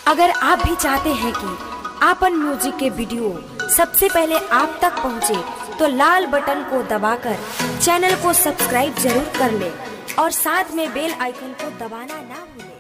अगर आप भी चाहते हैं कि आपन म्यूजिक के वीडियो सबसे पहले आप तक पहुंचे, तो लाल बटन को दबाकर चैनल को सब्सक्राइब जरूर कर ले और साथ में बेल आइकन को दबाना ना भूलें।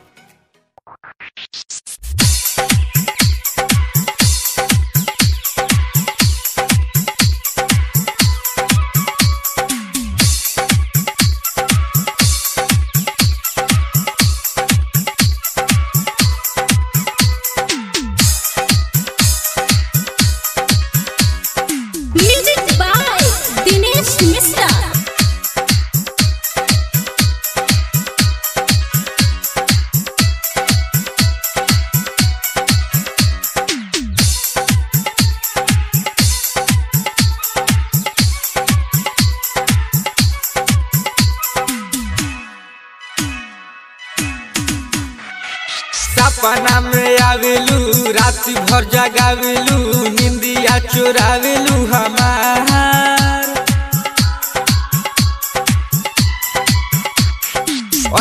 सपना में आवेलू रात भर जगावेलू निंदिया चोरावेलू हमार।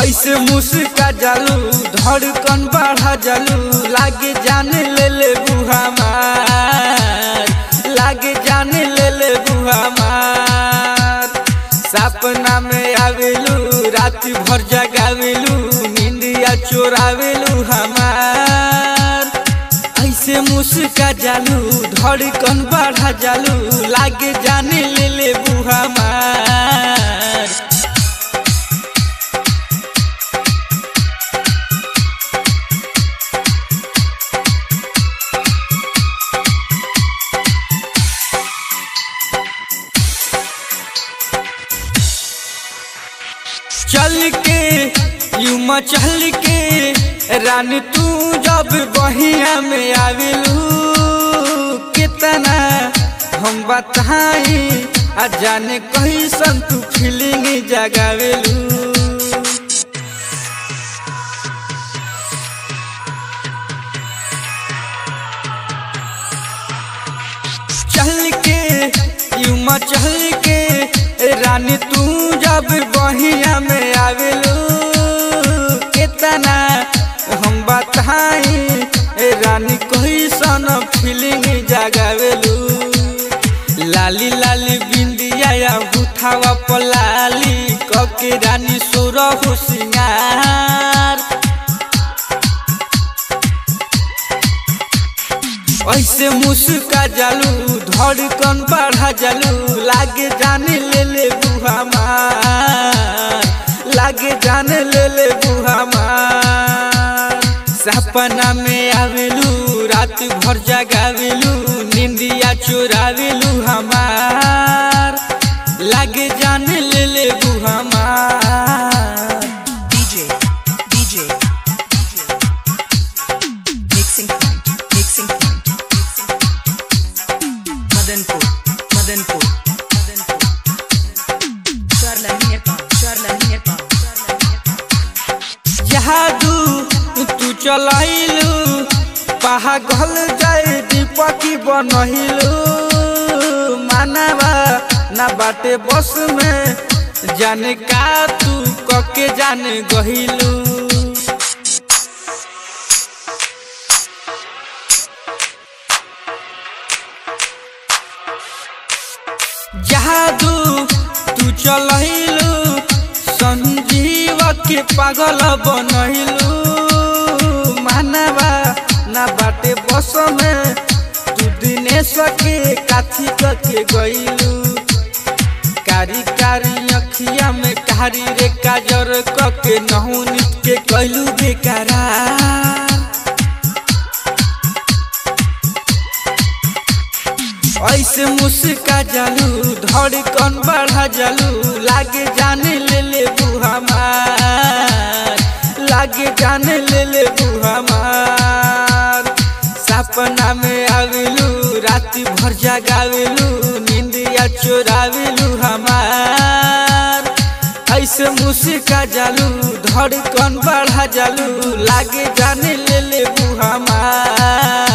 ऐसे मुस्का जालू धड़कन बढ़ा जालू लागे जाने ले लेबू हमार, लागे जाने ले लेबू हमार। सपना में आवेलू रात भर जगावेलू निंदिया चोरावेलू हमार। ऐसे मुस्का जालू धड़कन बढ़ा जालू लागे जाने ले लेबू हमार। चल के यूं मचल के रानी तू जब बहिया में आवेलू, कितना हम बताई जाने कैसन तू फीलिंग जगावेलू। चल के यूं मचल के रानी तू जब बहिया में आवेलू, कितना हम बताई रानी कैसन फीलिंग जगावेलू। लाली लाली बिंदिया उठावा पलाली कके रानी सोरहु सिंगार। ऐसे मुस्का जालू धड़कन बढ़ा जालू लागे जाने ले लेबू हमार, लागे जाने ले लेबू हमार। सपना में आवेलू रात भर जगावेलू निंदिया चोरावेलू हमार, लागे जाने ले लेबू हमार। DJ mixing point Madanpur जादू तू चलाइलू पागल जाए दीपकी बनहिलू। मानवा ना बाटे बस में जाने का तू कके जाने गहिलू। जादू तू चलाइलू संजीव के पागल बनहिलू। मानवा ना बाटे बस में तू दिनेश के काथी के गइलू। कारी कारी अखिया में कारी रे काजर कके नहुनित के कहलू बेकरार। ऐसे मुस्का जालू धड़कन बढ़ा जालू लागे जाने ले लेबू हमार, लागे जाने ले लेबू हमार। सपना में आवेलू रात भर जगावेलू निंदिया चोरावेलू हमार। ऐसे मुस्का जालू धड़कन बढ़ा जालू लागे जाने ले लेबू हमार।